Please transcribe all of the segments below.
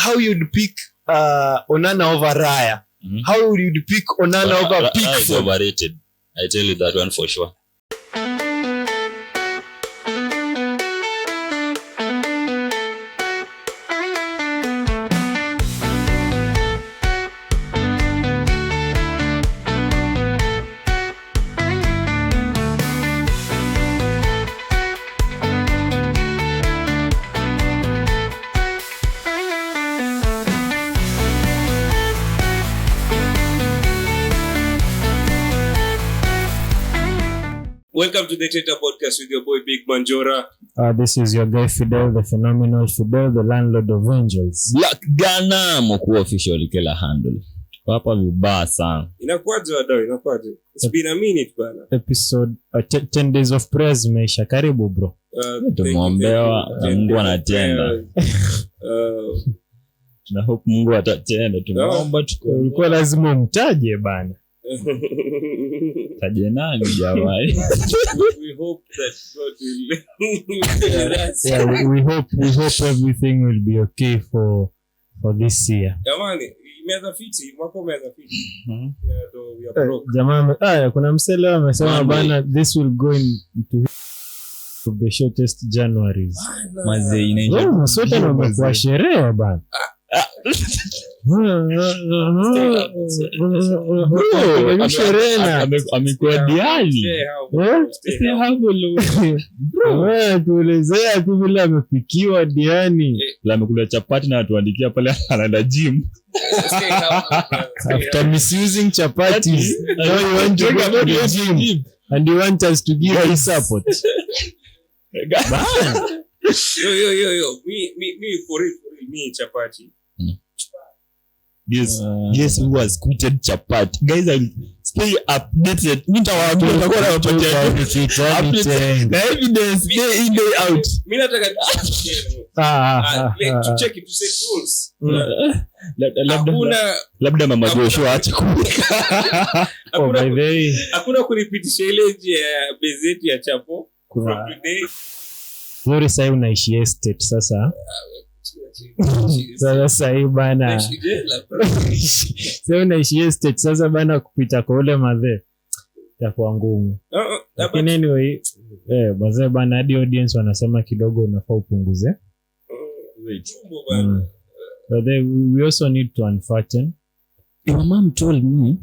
how you'd pick Onana over Raya. How would you pick Onana over Pickford? It's overrated. I tell you that one for sure. Welcome to the Teta podcast with your boy Big Manjora. This is your guy Fidel, the phenomenal Fidel, the landlord of angels. Black Ghana mkuu official kila handle. Hapa vibaya sana. Inakuaje wadau, inakuaje? It's been a minute bana. Episode 10 days of prayers meisha. Karibu bro. Tumombewa Mungu anatenda. Na hope Mungu atatenda. Tunaomba tulikuwa lazima umtaje bana. Taje nani jamani? We hope that God will we hope everything will be okay for this year. Jamani, imeanza fiti, mwaka umeanza fiti. Though we are broke. Jamani, kuna msele amesema bana this will go into the shortest Januaries. Mazee inaisha. Sote na kwa sherehe bana. Amekuwa diani. Tuelezea tu vile amepikiwa diani. La amekula chapati na atuandikia pale anaenda gym. After misusing chapatis, now you want to go to the gym and you want us to give you support. Yo. Me for real, me chapati. Yes, who has quitted chapati. Guys, I'll stay updated. Nitawaambia utakuwa nawapatia evidence day in day out. Mimi nataka to check it to set rules. Labda mama Joshua acha kuweka. Hakuna kulipitisha ile nje ya bezeti ya chapo from today. Sorry sasa unaishi estate sasa. Sasa hii bana. Sasa unaishi estate sasa bana kupita kwa ule madhe itakuwa ngumu. Lakini anyway, bazee bana hadi audience wanasema kidogo unafaa upunguze. But we also need to unfatten. My mom told me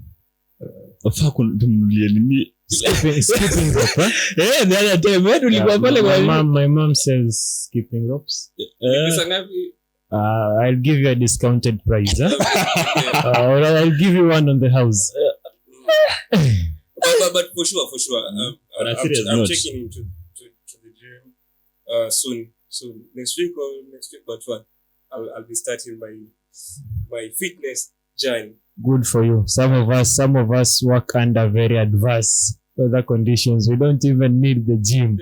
offer kumnunulia nini skipping rope. The other time when tulikuwa pale kwa my mom sells skipping ropes. I'll give you a discounted price. Or I'll give you one on the house. But for sure. I'm checking into the gym soon. Next week, but what? I'll be starting my fitness journey. Good for you. Some of us work under very adverse weather conditions. We don't even need the gym.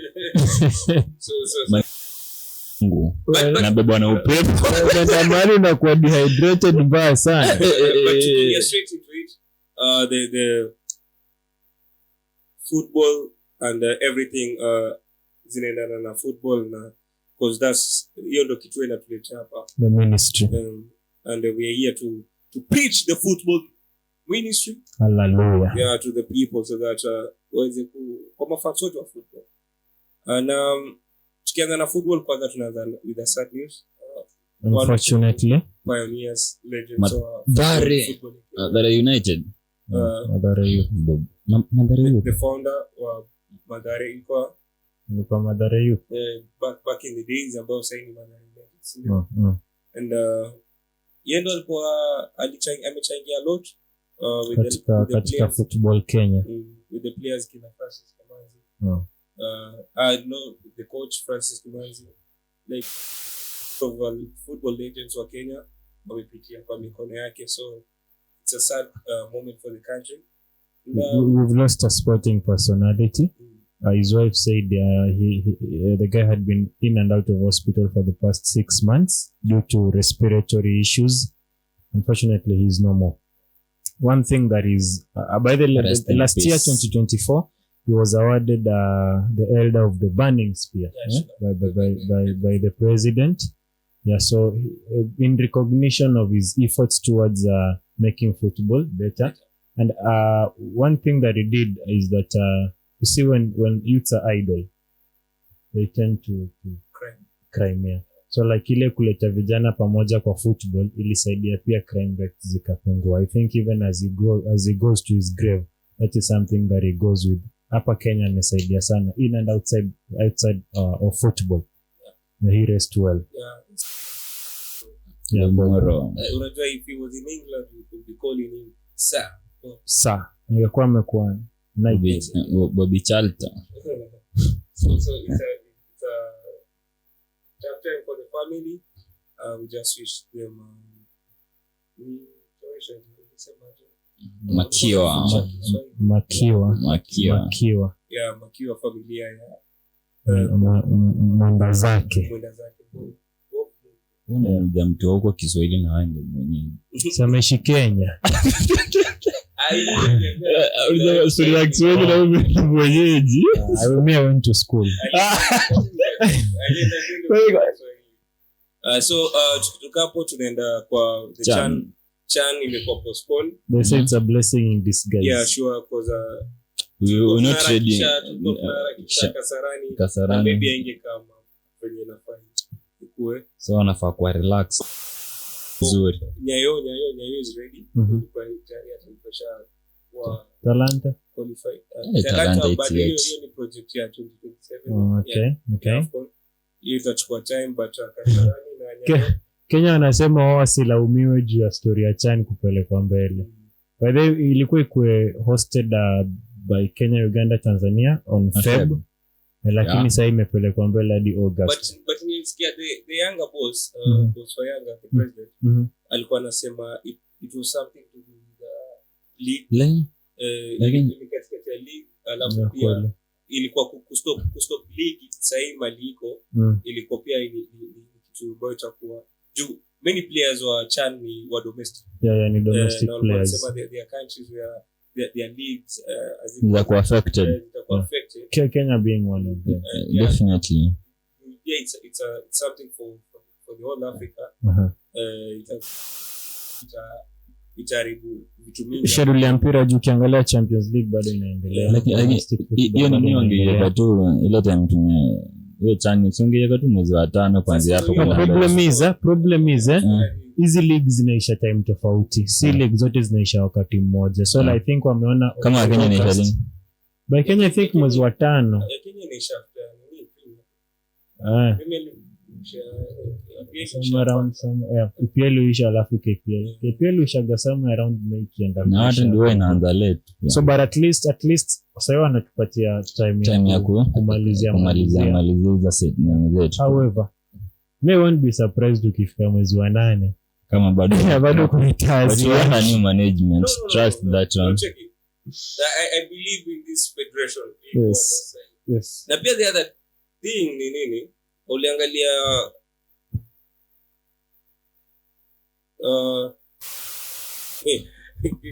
Na beba na upepo. Na mali na kuwa dehydrated mbaya sana. But to get straight into it, the football and everything zinaendana na football na because that's hiyo ndo kitu inatuleta hapa. The ministry. And we are here to preach the football ministry. Hallelujah. Yeah, to the people so that waweze kama fans wote wa football. And tukianza na football kwanza tunaanza with the sad news. Unfortunately, pioneers, legends Madare United. Madare Youth. The founder wa Madare ilikuwa Madare Youth. Back in the days ambao sasa ni Madare United. And yendo alikuwa amechangia a lot katika football Kenya. With the players kina Francis Kimanzi. I know the coach Francis Kimanzi, like football legends wa Kenya wamepitia kwa mikono yake, so it's a sad moment for the country. We've lost a sporting personality. His wife said the guy had been in and out of hospital for the past 6 months due to respiratory issues. Unfortunately, he's no more. One thing that is, by the last year, 2024, he was awarded the Elder of the Burning Spear by the president. Yeah, so in recognition of his efforts towards making football better, and one thing that he did is that you see when youths are idle, they tend to crime. Yeah. So like ile kuleta vijana pamoja kwa football ilisaidia pia crime rates zikapungua. I think even as he goes to his grave, that is something that he goes with. Hapa Kenya amesaidia sana in and outside of football. May he rest well. Yeah, unajua if he was in England we could be calling him sir. Angekuwa amekuwa Bobby Charlton. So it's a tough time for the family. We just wish them Makiwa. Yeah, Makiwa familia ya mwenda zake. Una mtu wako Kiswahili na wewe mwenyewe. Sameshi Kenya. Story ya Kiswahili na wewe mwenyeji. I went to school. So tukapo tunaenda kwa the Chan imekuwa postponed. They say it's a blessing in disguise. Yeah, sure, because we not ready. Kasarani maybe ainge kama kwenye nafanya ikue. So wanafaa kwa relax vizuri. Nyayo is ready. Kwa tayari atapasha wa Talanta qualified. Talanta hiyo ni project ya 2027. Okay. Hiyo itachukua time but Kasarani na Nyayo Kenya wanasema wao wasilaumiwe juu ya story ya Chan kupelekwa mbele. By the way, ilikuwa ikue hosted by Kenya, Uganda, Tanzania on Feb. Lakini sasa imepelekwa mbele hadi August. But nilisikia the younger boss, boss wa Yanga, the president, alikuwa anasema it was something to do with the league. Lakini katika league alafu pia ilikuwa kustop league sasa maliko ilikuwa pia ni kitu ambacho itakuwa juu many players wa Chan ni wa domestic. Yeah, ni domestic players. Some of their countries where their leagues as in affected. Kenya being one of them. Definitely. Yeah, it's something for the whole Africa. Itaribu vitu mingi. Schedule ya mpira juu kiangalia Champions League bado inaendelea. Lakini hiyo ni ongea tu ile time hiyo Chan ongea tu mwezi wa 5 kuanzia hapo. Problem is hizi leagues zinaisha time tofauti. Si league zote zinaisha wakati mmoja. So I think wameona kama Kenya inaisha lini? By Kenya I think mwezi wa 5. Kenya inaisha EPL isha alafu KPL ishaga somewhere around May kienda. Na hata ndio inaanza late. So but at least sasa wanatupatia time ya kumalizia za set na zetu. However, may won't be surprised ukifika mwezi wa 8 kama bado kunitazi. But you have new management. Trust that one. I believe in this federation. Yes. Na pia the other thing ni nini? Uliangalia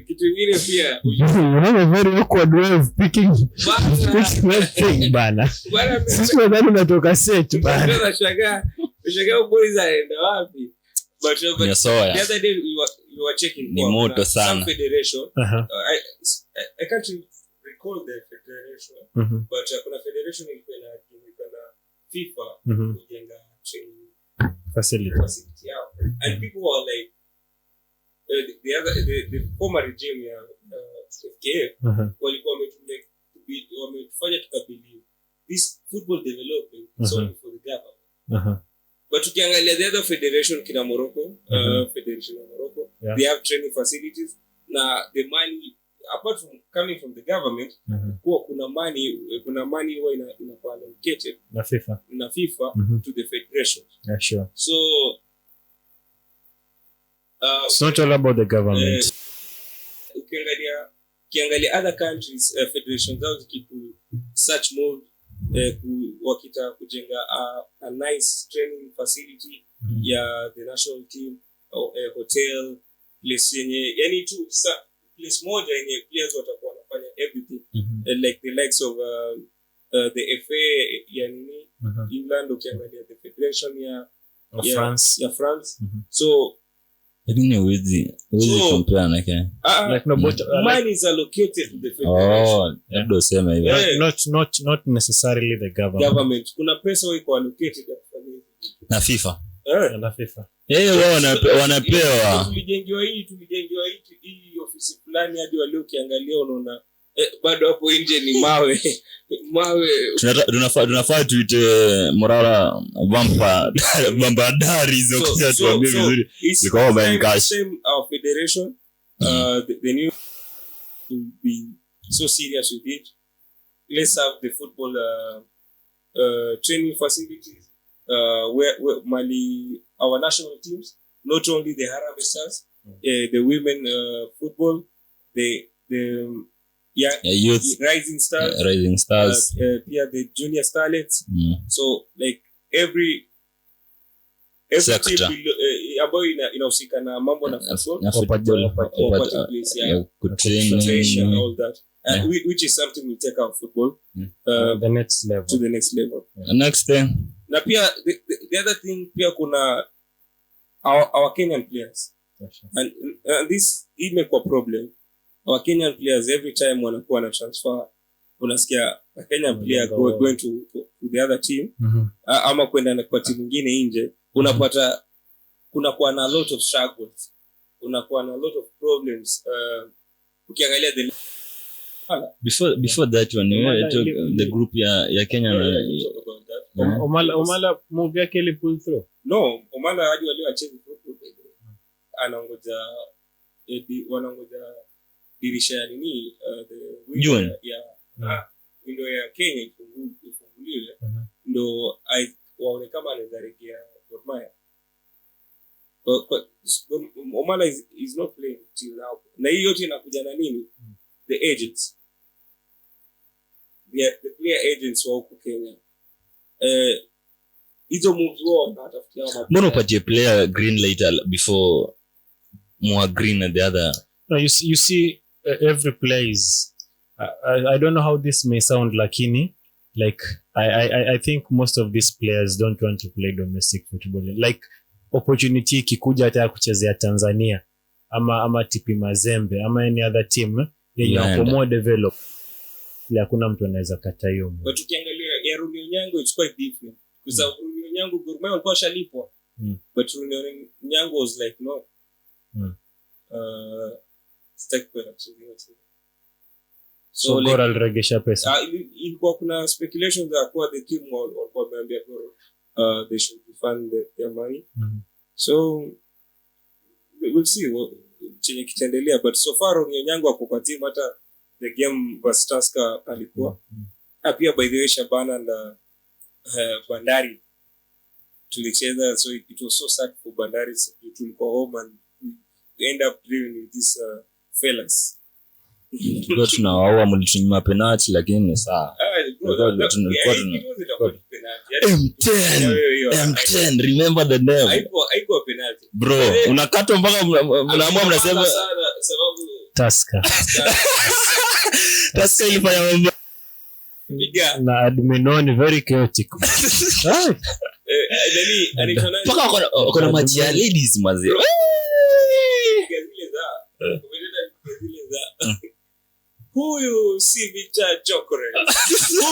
kitu kingine pia unaona very awkward way of picking thing bana. Sisi wadhani unatoka set bana. Unashangaa boys aenda wapi? But the other day we were checking ni moto sana federation. I can't recall the federation, but kuna federation ilikuwa na FIFA kujenga training facility yao, and people were like the former regime ya FKF walikuwa wametufanya tukabelieve this football development is only for the government. But ukiangalia the other federation kina Morocco, federation of Morocco, they have training facilities. Na the money apart from coming from the government, kuna money huwa inakuwa allocated na FIFA to the federation. Yeah, sure. So it's not all about the government. Ukiangalia other countries federations zao zikipu such move wakita kujenga a nice training facility ya the national team, hotel, place yenye yani tu place moja yenye players watakuwa wanafanya everything, like the likes of the FA ya nini England, ukiangalia the federation ya France. France. So lakini huwezi compare na Kenya. Like no, but mine is allocated to the federation. Ndio sema hivyo. Not necessarily the government. Kuna pesa iko allocated na FIFA. Na FIFA. Wao wanapewa. Tulijengiwa hii ofisi fulani hadi wale ukiangalia unaona bado hapo nje ni mawe. Tunafaa tuite Morala Vampadari hizo kwa tuambie vizuri. Ziko over cash. Our federation the new to be so serious with it. Let's have the football training facilities where Mali our national teams, not only the Harambee Stars, the women football, the youth rising stars, the junior starlets. So like every sector team ambayo inahusika na mambo na football training all that, which is something we take our football the next level to the next level. Next thing na pia the other thing pia kuna our Kenyan players, and this imekuwa problem. Our Kenyan players every time wanakuwa na transfer unasikia a Kenyan player going to the other team ama kwenda kwa timu nyingine nje, unapata kunakuwa na a lot of struggles, kunakuwa na a lot of problems. Ukiangalia before that one the group ya Kenya Omala move yake ile pull through. No, Omala hadi wale wacheze wanangoja dirisha ya nini window ya Kenya ifunguliwe ndo waone kama anaweza rejea Gor Mahia. Omala is not playing till now. Na hiyo yote inakuja na nini? The agents. The player agents wa huko Kenya. Hizo moves wao wanatafutia mbona upatie player green light before more green and the other. No, you see every player is I don't know how this may sound, lakini like I think most of these players don't want to play domestic football. Like opportunity ikikuja hata kuchezea Tanzania ama TP Mazembe ama any other team yenye wako more develop, hakuna mtu anaweza kata hiyo. But ukiangalia ya Runio Nyango it's quite different. Because Runio Nyango Gor Mahia walikuwa shalipwa. But Runio Nyango was like no. Stack kwa absolutely. So Gor aliregesha pesa. Ilikuwa kuna speculations za kwa the team walikuwa wameambia Gor they should refund their money. So we'll see what chenye kitaendelea, but so far Runio Nyango hapo kwa team, hata the game was Tusker alikuwa. Pia by the way Shabana na Bandari tulicheza, so it was so sad for Bandari. Tulikuwa home and we end up dealing with these fellas. Ndio tunawaua mlitumia penalty lakini ni sawa. M10 remember the name. Haiko penalty. Bro, unakata mpaka mnaamua mnasema sababu Tusker. Tusker ilifanya mambo na admin very chaotic. Paka kuna maji ya ladies mazee. Huyu si Vita Chokore.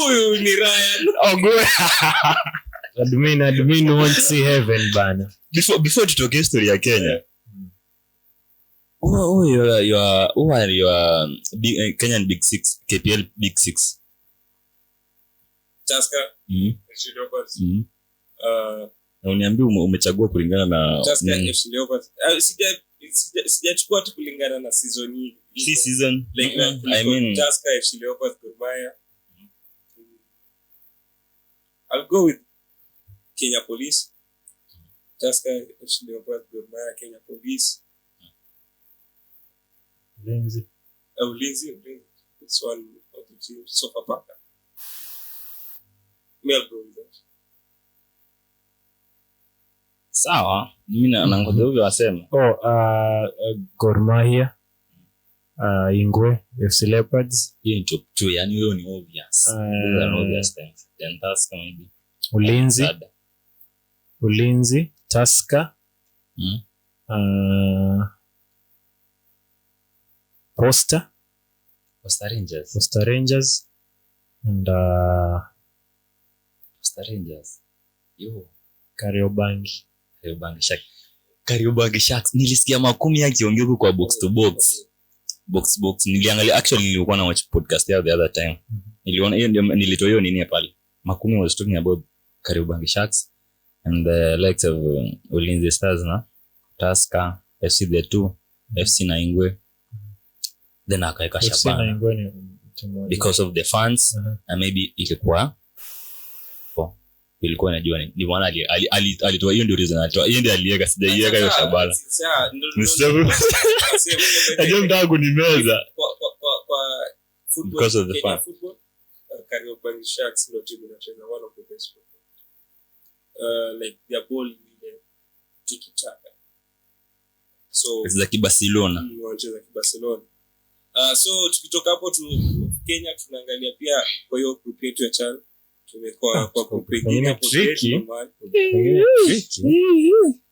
Huyu ni Ryan. Admin won't see heaven bana. Before tutoke story ya Kenya. Who are your big Kenyan Big Six, KPL Big Six? Tusker. FC Leopards. Na uniambie umechagua kulingana na Tusker, FC Leopards. Sijachukua tu kulingana na season hii. This season, like I mean Tusker, FC Leopards, Gor Mahia. I'll go with Kenya Police. Tusker, FC Leopards, Gor Mahia, Kenya Police. Lindsay. Lindsay. It's one of the teams. Sofapaka. I'll go with that. Sawa, mimi nangoja hivyo wasema. Gor Mahia, Ingwe, FC Leopards. Hiyo ni top 2, yani hiyo ni obvious. Those are obvious things. Then Tusker maybe. Ulinzi, Tusker, Posta Rangers, and Posta Rangers. Kariobangi Sharks. Nilisikia makumi akiongea huko kwa box to box. Niliangalia, actually nilikuwa na watch podcast the other time. Niliona hiyo ndio nilitoa hiyo nini pale. Makumi was talking about Kariobangi Sharks and the likes of Ulinzi Stars na Tusker, FC the 2, FC Naingwe. Then akaeka Shabana because of the fans and maybe ilikuwa najua ni mwana alitoa hiyo ndio reason alitoa hiyo ndio aliweka sijaiweka hiyo Shabana ndio mtangu ni meza kwa football because of the fan. Kariobangi Sharks ndio timu inacheza one of the best football. Like their ball ile tiki-taka. So it's like Barcelona. Wanacheza Barcelona. So tukitoka hapo tu Kenya tunaangalia pia kwa hiyo group yetu ya CHAN. Tumekuwa kwa group nyingine hapo tricky.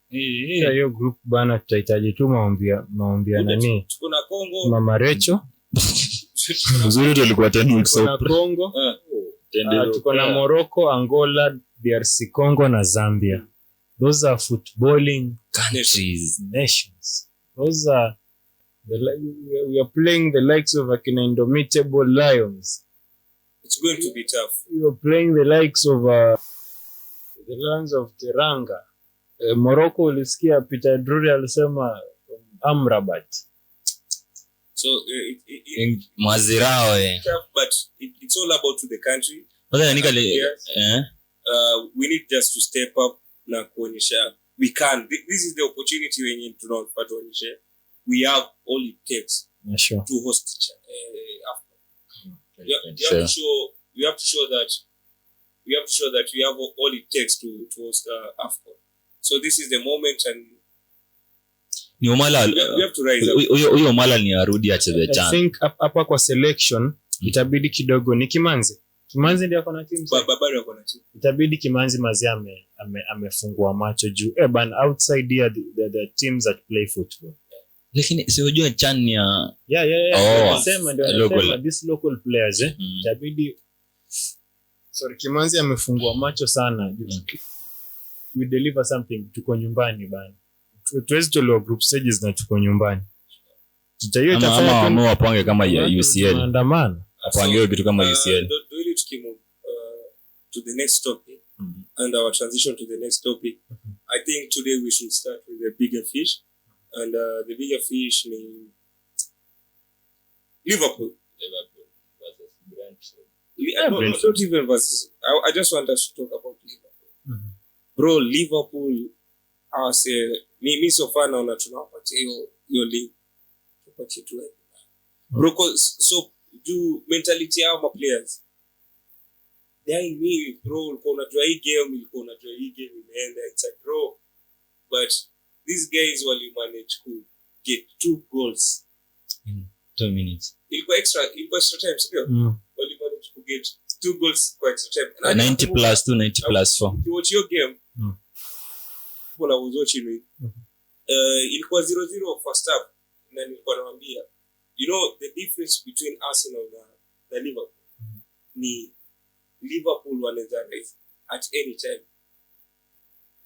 Hiyo group bana tutahitaji tu maombi nani? Tuko na Congo, Mama Recho. Uzuri tulikuwa 10 weeks Tuko na Congo. Tuko na Morocco, Angola, DRC Congo na Zambia. Those are footballing countries, nations. Those are we are playing the likes of Indomitable Lions. It's going to be tough. We are playing the likes of the Lions of Teranga. Morocco ulisikia Peter Drury alisema Amrabat. So Mazirao but it's all about the country. We need just to step up na kuonyesha we can. This is the opportunity when tunapata kuonyesha we have all it takes to host after. We have to show that we have all it takes to host AFCON. So this is the moment and ni Omala we have to rise up. Huyo Omala ni arudi acheze CHAN. I think hapa kwa selection itabidi kidogo ni Kimanzi ndio akona team Babari akona team. Itabidi Kimanzi mazi amefungua macho juu ban outside here the teams that play football. Lakini si unajua CHAN ya nasema ndio these local players itabidi Kimanzi amefungua macho sana. We deliver something, tuko nyumbani bana. Tuwezi tolewa group stages na tuko nyumbani. Tutahiyo ama wapange kama ya UCL. Maandamano. Wapange kitu kama UCL. Do you to to the next topic and our transition to the next topic. I think today we should start with the bigger fish. And the bigger fish means Liverpool versus Brentford. Not even versus. I just want us to talk about Liverpool. Bro, Liverpool, I say, me so far now tunawapatia hiyo league. Tupatie tu. Bro, so do mentality of my players. They me bro, ulikuwa unajua hii game imeenda. It's a draw. But these guys will manage to get 2 goals in 2 minutes. Ilikuwa extra time, sio? Wali manage to get 2 goals for extra time. 90 plus 2, 90 plus 4. You watch your game. Wala uzochi ni. Ilikuwa 0-0 first half. Na nilikuwa nawaambia, you know the difference between Arsenal na Liverpool. Ni Liverpool wanaweza rise at any time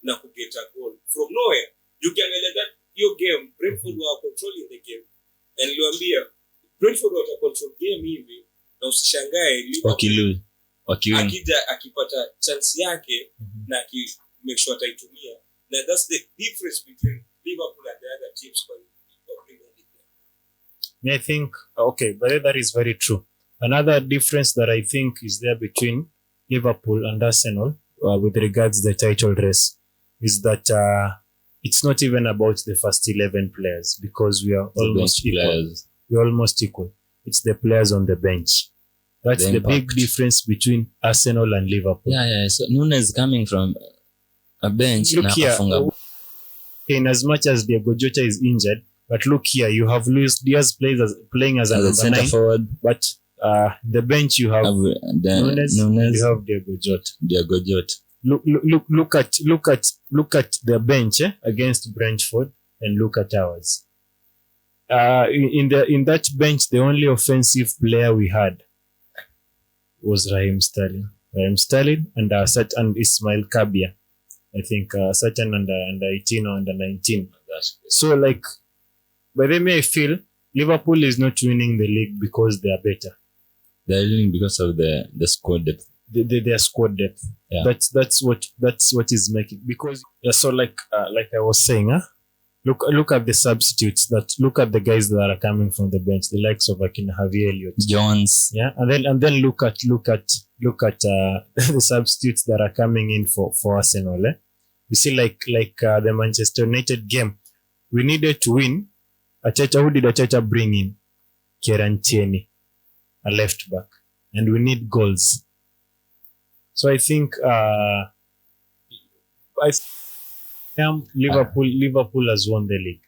na kuget a goal from nowhere. You can let that your game Brentford were controlling the game. And niliwaambia Brentford were control game hivi na usishangae Liverpool akija akipata chance yake na make sure ataitumia. Now that's the difference between Liverpool and the other teams for Premier League. I think but that is very true. Another difference that I think is there between Liverpool and Arsenal with regards to the title race is that it's not even about the first 11 players because we are almost equal. We're almost equal. It's the players on the bench. That's the big difference between Arsenal and Liverpool. Yeah. So Nunes coming from a bench. Look here, in as much as Diego Jota is injured, but look here, you have Luis Diaz playing as a number 9 forward, but the bench you have Nunes, you have Diego Jota. look at the bench against Brentford and look at ours. In that bench, the only offensive player we had was Raheem Sterling and and Ismail Kabia. I think certain under 18 or under 19. So like, by the way, I feel Liverpool is not winning the league because they are better. They're winning because of the squad depth. Their squad depth. Yeah. That's what is making, because so like I was saying, look at the substitutes, look at the guys that are coming from the bench, the likes of Javier Elliott, Jones. Yeah, and then look at the substitutes that are coming in for Arsenal. You see, like the Manchester United game, we needed to win. Who did Arteta bring in? Kieran Tierney, a left back, and we need goals. So I think Liverpool has won the league.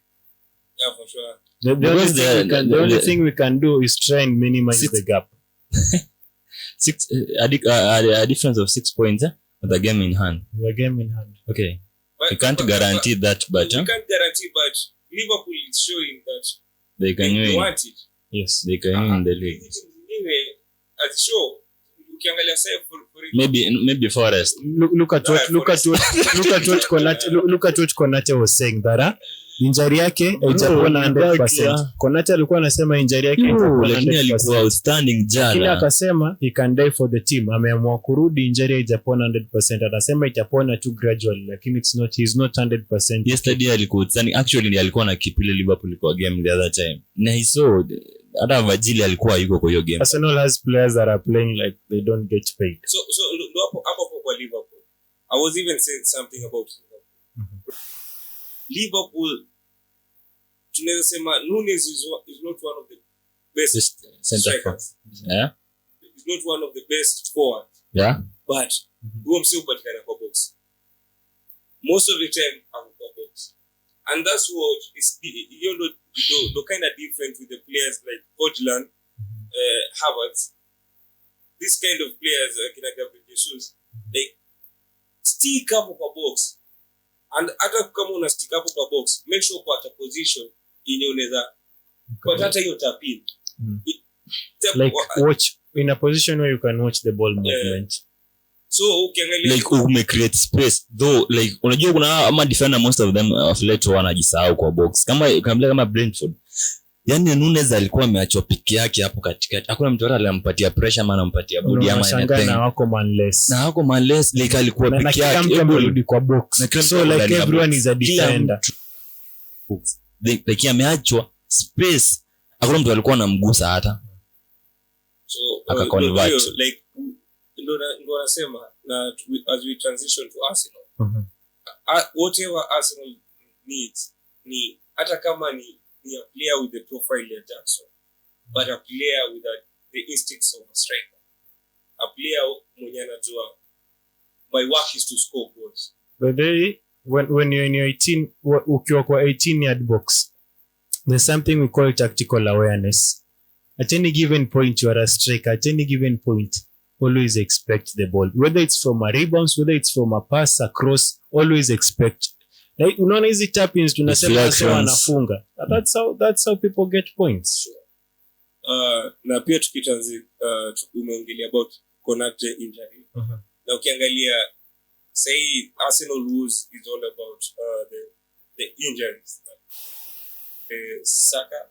Yeah, for sure. The only thing we can do is try and minimize the gap. A difference of 6 points with the game in hand. Okay. But, you can't guarantee that, but you can't guarantee, but Liverpool is showing that they can win. They want it. Yes, they can win the league. Anyway, as show, ukiangalia sasa for maybe Forest. Look at what Konate was saying, that injury yake haijapona 100%. Konate alikuwa anasema injury yake lakini alikuwa outstanding jana. Lakini akasema he can die for the team. Ameamua kurudi, injury haijapona 100%. Anasema itapona tu gradually, lakini he's not 100%. Yesterday alikuwa outstanding. Actually alikuwa na kipile Liverpool kwa game the other time. Na he saw hata Virgil alikuwa yuko kwa hiyo game. Arsenal has players that are playing like they don't get paid. So hapo kwa Liverpool, I was even saying something about Liverpool. Liverpool, tunaweza sema Nunes is not one of the best center forwards. Yeah. He's not one of the best forwards. Yeah. But huo msio patikana kwa box. Most of the time I'm kwa box. And that's what is the kind of different with the players like Hojlund, Havertz. This kind of players kina Gabriel Jesus, they stick up kwa box. And hata kama una stick up kwa box, make sure kwa position yenye unaweza kwa hata hiyo tapin. Like watch in a position where you can watch the ball movement. So ukiangalia like ume create space though, like unajua kuna ama defender most of them affiliate wanajisahau kwa box kama Brentford. Yani Nunes alikuwa ameachwa piki yake hapo katikati. Hakuna mtu alimpatia pressure ama anampatia body ama anything. Na wako manless like alikuwa piki yake. Kila mtu alirudi kwa box. So like everyone is a defender. Like ameachwa space. Hakuna mtu alikuwa anamgusa hata. So akaconvert. Like ndo nasema na as we transition to Arsenal. Whatever Arsenal needs ni hata kama ni a player with the profile of Jackson, but a player with the instincts of a striker. A player mwenye anajua my work is to score goals. But when you're in your 18, ukiwa kwa 18-yard box, there's something we call tactical awareness. At any given point, you are a striker. At any given point, always expect the ball. Whether it's from a rebound, whether it's from a pass, a cross, always expect. Like, unaona hizi tap-ins tunasema sio wanafunga. That's how people get points. Na pia umeongelea about Konate injury. Na ukiangalia say Arsenal lose is all about the injuries. Saka,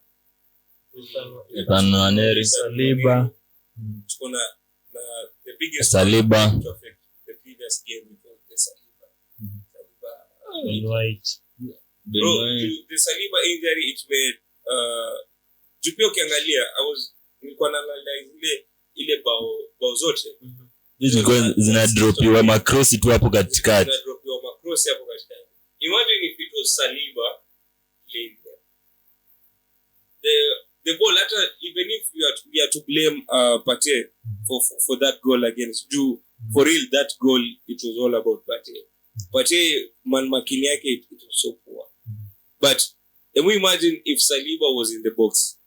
Saliba, tukona the biggest Saliba to affect the previous game because the Saliba. White. The Saliba injury it made jupio ukiangalia nilikuwa naangalia ile bao zote hizo zinadropiwa macross tu hapo katikati. Imagine if it was Saliba playing there. The ball even if we are to blame Partey for that goal against Ju, for real that goal it was all about Partey makini yake it was so poor. But can we imagine if Saliba was in the box?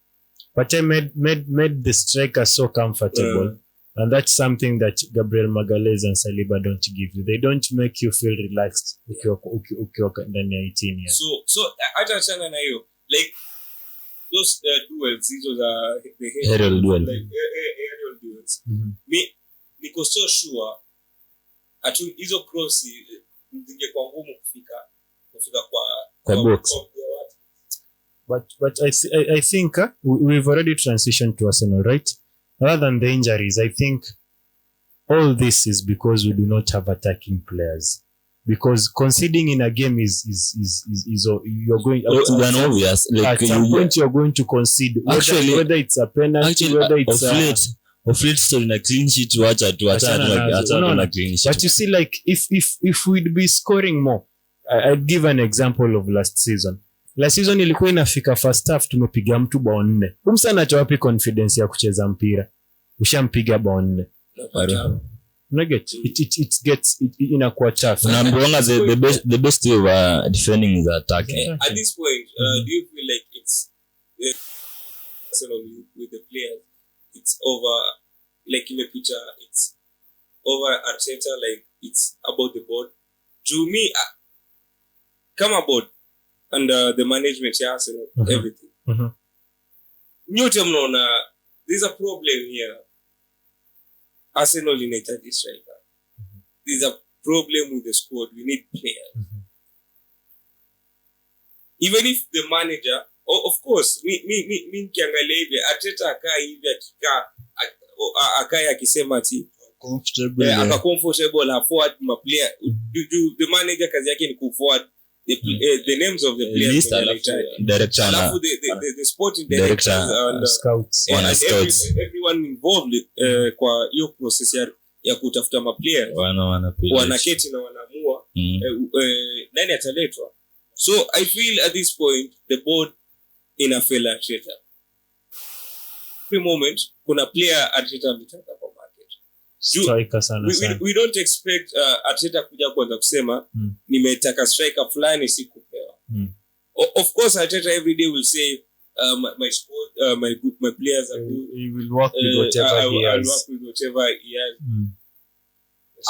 Partey made the striker so comfortable. And that's something that Gabriel Magalhaes and Saliba don't give you. They don't make you feel relaxed ukiwa ndani ya 18 years. So hata chana na hiyo like those duels, these are the aerial duel. Like aerial duels. Niko so sure atu hizo cross zingekuwa ngumu kufika kwa box. But I think we've already transitioned to Arsenal, right? Rather than the injuries, I think all this is because we do not have attacking players. Because conceding in a game is you're going obvious. Like at some point you're going to concede, whether it's a penalty, whether it's of late story na clean sheet wacha tu na clean sheet. But you see, like if we'd be scoring more, I'd give an example of last season. Last season ilikuwa inafika first half tumepiga mtu bao 4. Umsana achawapi confidence ya kucheza mpira. Ushampiga bao 4. Nugget, it gets inakuwa tough. Naambiwa the best way of defending is attack. At this point, do you feel like it's with the players, it's over, like in the picture, it's over Arteta, like it's about the board? To me, come aboard and the management, Arsenal, everything. New term, there's a problem here. Arsenal United is right now. There's a problem with the squad. We need players. Even if the manager, of course, mi kiangalia hivi, Arteta akaa hivi akaa akisema ati comfortable, aka comfortable afford my player. The manager kazi yake ni kuforward the names of the players, director, the sporting directors and scouts, and everyone involved kwa hiyo process ya kutafuta ma players wanaketi na wanaamua nani ataletwa. So I feel at this point the board in a failure Arteta. Every moment kuna player Arteta ametaka kwa market. Striker sana. We don't expect Arteta kuja kwanza kusema nimetaka striker fulani sikupewa. Of course Arteta every day will say my squad, my players are good. He will work with whatever he has. I'll work with whatever he has.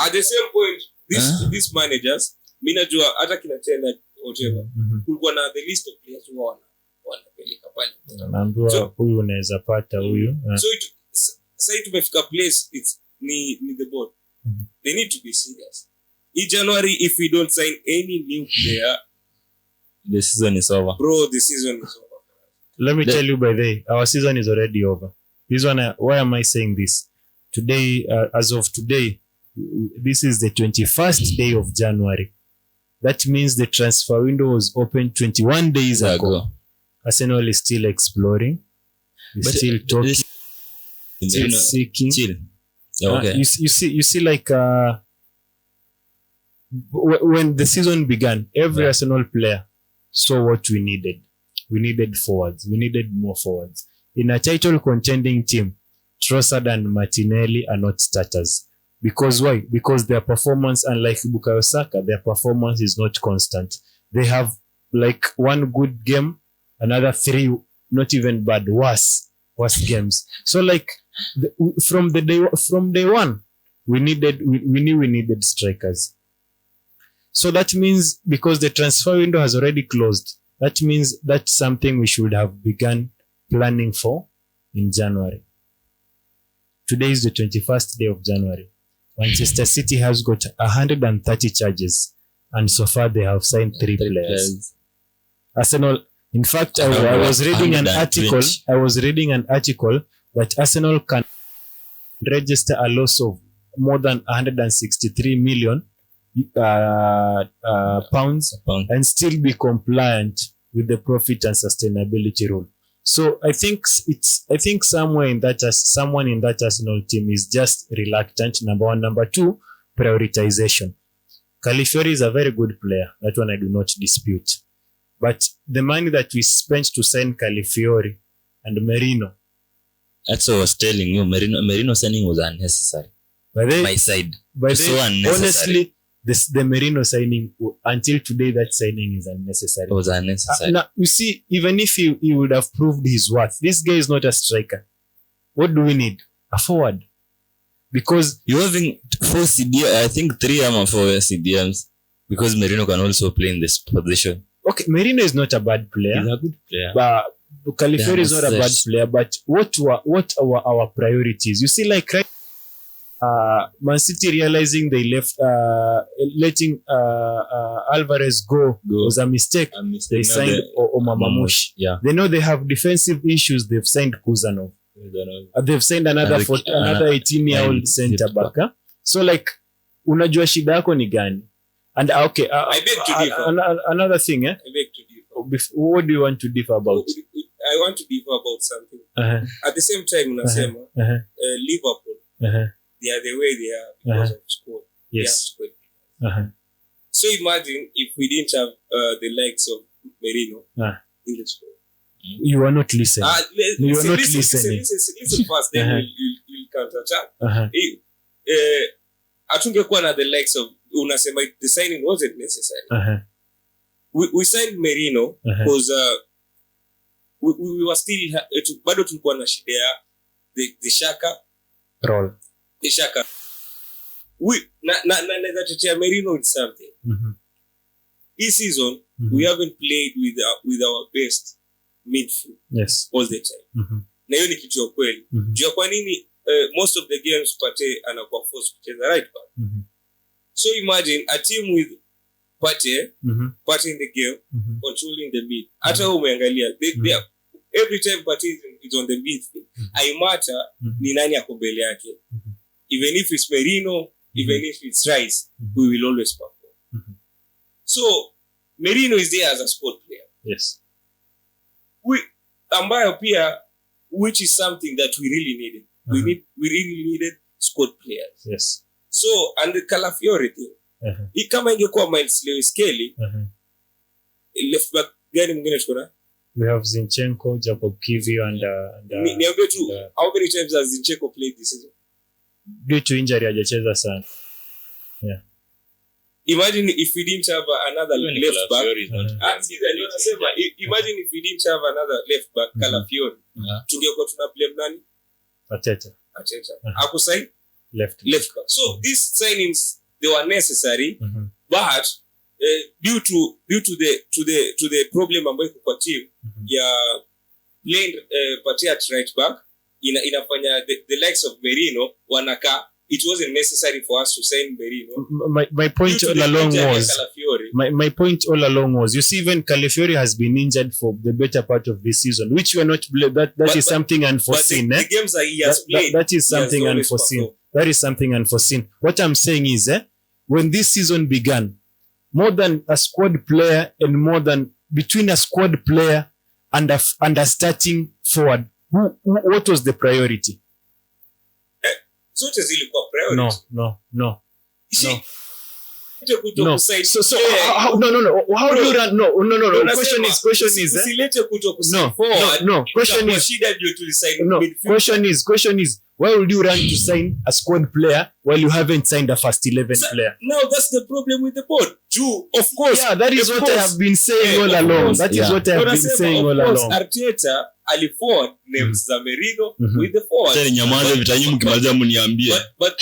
At the same point, these managers, mimi najua hata kina Tena whatever, kulikuwa na the list of players who wanapeleka pale. Naambiwa huyu unaweza pata huyu. So sasa tumefika place, it's ni the board. They need to be serious. In January, if we don't sign any new player, the season is over. Bro, the season is over. Let me tell you by the way, our season is already over. This one, why am I saying this? Today, as of today, this is the 21st day of January. That means the transfer window was open 21 days ago. Arsenal is still exploring. Still talking. Still seeking. Chill. Okay. You see like when the season began, every Arsenal player saw what we needed. We needed forwards. We needed more forwards. In a title contending team, Trossard and Martinelli are not starters. Because why? Because their performance, unlike Bukayo Saka, their performance is not constant. They have like one good game, another 3 not even bad, worse games. So like from day one, we knew we needed strikers. So that means because the transfer window has already closed, that means that's something we should have begun planning for in January. Today is the 21st day of January. Manchester City has got 130 charges, and so far they have signed 3 players. Arsenal, in fact, I was reading an article. That Arsenal can register a loss of more than 163 million pounds and still be compliant with the profit and sustainability rule. So I think someone in that Arsenal team is just reluctant. Number one. Number two, prioritization. Calafiori is a very good player. That one I do not dispute. But the money that we spent to sign Calafiori and Merino. That's what I was telling you. Merino signing was unnecessary. My side. So unnecessary. Honestly, the Merino signing, until today, that signing is unnecessary. It was unnecessary. Now, you see, even if he would have proved his worth, this guy is not a striker. What do we need? A forward. because you having 4 CDM, I think 3 or 4 CDMs, because Merino can also play in this position. okay, Merino is not a bad player. He's a good player. But Calafiori is not a bad player. But what are our priorities? You see, like Man City realizing they letting Alvarez go was a mistake. They signed Omamamushi. Yeah. They know they have defensive issues. They've signed Kuzanov. They've signed another 18-year-old center back. Huh? So like, unajua shida yako ni gani? And okay, I beg to differ. Another thing, I beg to differ. What do you want to differ about? I want to differ about something. At the same time, unasema Liverpool, they are the way they are because of squad. Yes. So imagine if we didn't have the likes of Merino in the squad. You are not listening. You are not listening. Listen first, then you'll counter-attack. Atungekuwa na the likes of, unasema the signing wasn't necessary. We signed Merino because we were still bado tulikuwa na shida ya the Shaka role. The Shaka. Na tetea Merino with something. This season we haven't played with our best midfield. Yes. All the time. Na hiyo ni kitu ya kweli. Jua kwa nini most of the games Partey anakuwa forced kucheza right back. So imagine a team with Partey in the game, controlling the mid. Hata umeangalia every time Partey is on the midfield, haimata ni nani ako mbele yake. Even if it's Merino, even if it's Rice, we will always perform. So Merino is there as a squad player. Yes. Ambayo pia, which is something that we really needed. We really needed squad players. Yes. So, and the Calafiori thing. Kama ingekuwa Miles Lewis Kelly, left back gani mwingine tukona? We have Zinchenko, Jacob Kivior and niambie tu, how many times has Zinchenko played this season? Due to injury hajacheza sana. Yeah. Imagine if we didn't have another left back. Imagine if we didn't have another left back, Calafiori. Tungekuwa tuna play nani? Teta. Akusai left back. So these signings, they were necessary, but due to the problem ambayo kwa team ya playing Partey at right back inafanya the likes of Merino wanaka. It wasn't necessary for us to sign Merino. My point all along was my point all along was, you see, even Calafiori has been injured for the better part of this season, which we are not that is something unforeseen. The games that he has played, that is something unforeseen. That is something unforeseen. What I'm saying is, when this season began, more than a squad player and more than between a squad player and a starting forward, what was the priority? Zote zilikuwa priority. No. No. So how do you run? No. Question is usilete kuto kusema forward. No. Question is why would you run to sign a squad player while you haven't signed a first 11 player? Now that's the problem with the board. Of course. Yeah, that is what I have been saying all along. That is what I have been saying all along. Arteta aliforward names za Merino with the forward. Tena nyamaza vitanyi mkimaliza mniambie. But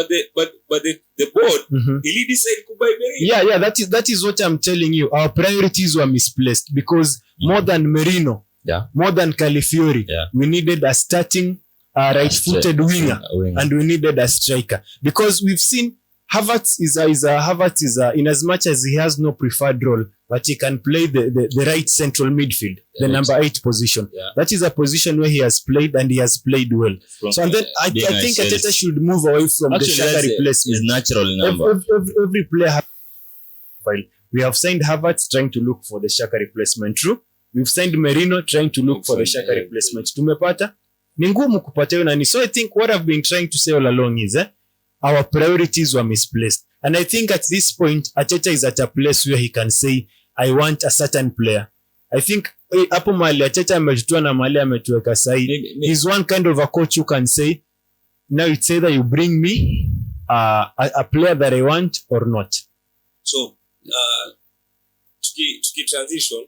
the board he decided to buy Merino. Yeah, that is what I'm telling you. Our priorities were misplaced because more than Merino, more than Calafiori, we needed a starting right-footed winger, and we needed a striker because we've seen Havertz is in as much as he has no preferred role, but he can play the right central midfield, the number 8 position. That is a position where he has played and he has played well. So and then I think Teta should move away from the Shaka replacement. His natural number. Every player has profile. We have signed Havertz trying to look for the Shaka replacement. True. We've signed Merino trying to look for the Shaka replacement. Tumepata ni ngumu kupata nani. So I think what I've been trying to say all along is our priorities were misplaced. And I think at this point, Teta is at a place where he can say, I want a certain player. I think hapo mahali Teta ametutua na mahali ametuweka sahi. He's one kind of a coach who can say, now it's either you bring me a player that I want or not. So, to transition,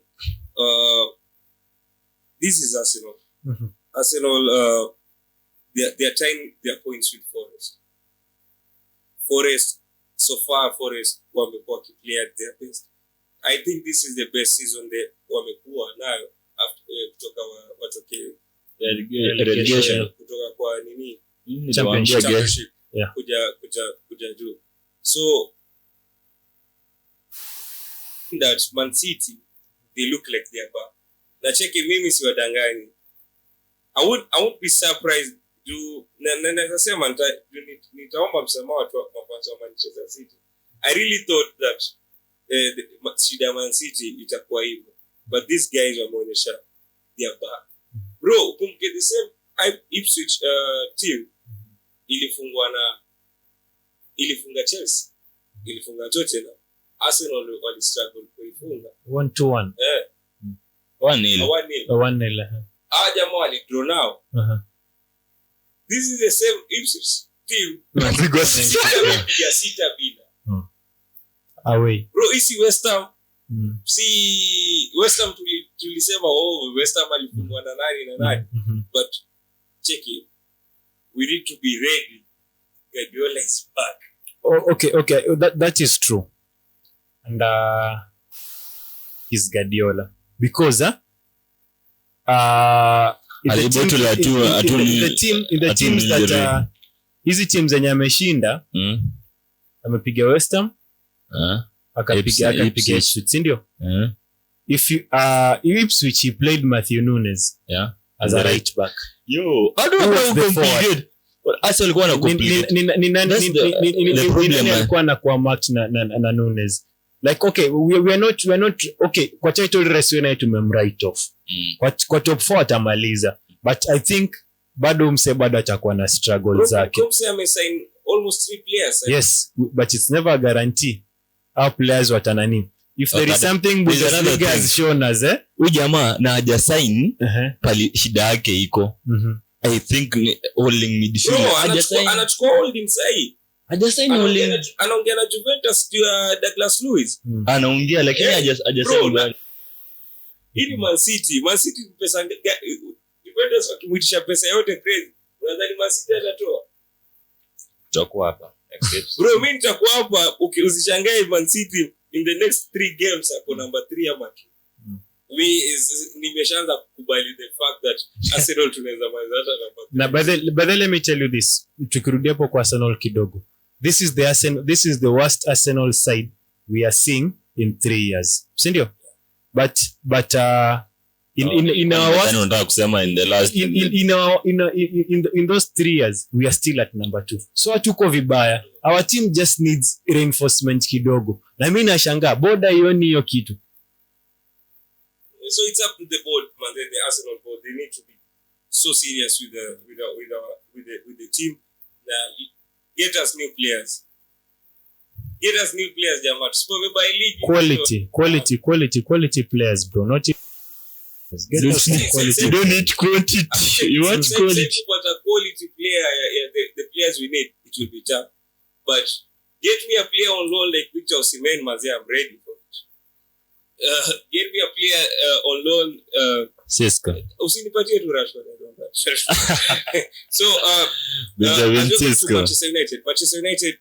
this is Arsenal. Arsenal, they are tying their points with Forest. Forest, so far Forest wamekuwa kiplay at their best. I think this is the best season they wamekuwa nayo after kutoka watoke relegation kutoka kwa nini Championship. Yeah. kuja juu. So that Man City, they look like they are back. Na cheki mimi si wadanganyi. I would be surprised nasema nitaomba msamaha watu wa Manchester City. I really thought that shida Man City itakuwa hivyo, but these guys wameonyesha they are back. Bro, kumke the same Ipswich team ilifunga Chelsea, ilifunga Tottenham, Arsenal wali struggle kuifunga 1-1 1-0 jamaa wali draw now. This is the same Ipswich team ya sita bila away. Bro, isi West Ham si West Ham tulisema West Ham alifungwa na nani but check it, we need to be ready. Guardiola is back. Okay, that is true. And is Guardiola because in the teams that hizi teams zenye ameshinda amepiga West Ham akapiga Ipswich, ndio if you Ipswich, he played Matthew Nunes as a right back. Yo, I don't know who competed. Arsenal alikuwa na compete. Ni alikuwa na kwa match na Nunes. Like okay, we are not okay. Kwa title race wewe tumemwrite off. Kwa top 4 atamaliza, but I think bado bado atakuwa na struggle zake. Mse amesign almost 3 players. Yes, but it's never a guarantee. Our players watanani. If there is something with the league has shown us huyu jamaa na haja sign pali shida yake iko. I think holding midfield anachukua holding sai. Haja sign holding. Anaongea na Juventus Douglas Luiz. Anaongea lakini haja sign. Hii Man City pesa Juventus wakimwitisha pesa yote crazy. Unadhani Man City atatoa? Tutakuwa hapa. Bro, mimi nitakuwa hapa usishangae Man City in the next 3 games hapo number 3 ama 2. Nimeshaanza kukubali the fact that Arsenal tunaweza maliza hata number 3. Na but let me tell you this, tukirudia hapo kwa Arsenal kidogo. This is the worst Arsenal side we are seeing in 3 years. Si ndio? But in our worst, nataka kusema in the last in those 3 years we are still at number 2. So hatuko vibaya. Our team just needs reinforcement kidogo. Na mimi nashangaa boda ioni hiyo kitu. So it's up to the board, man. The Arsenal board, they need to be so serious with the team. Get us new players. Jamaa. Tusipobe by league. Quality players, bro. Not get us quality. You don't need quantity. You want quality. But a quality player, the players we need, it will be tough. But get me a player on loan like Victor Osimhen, Mazia, I'm ready for it. Get me a player on loan. Seska. Usinipatie tu Rashford. I don't know. So, Manchester United.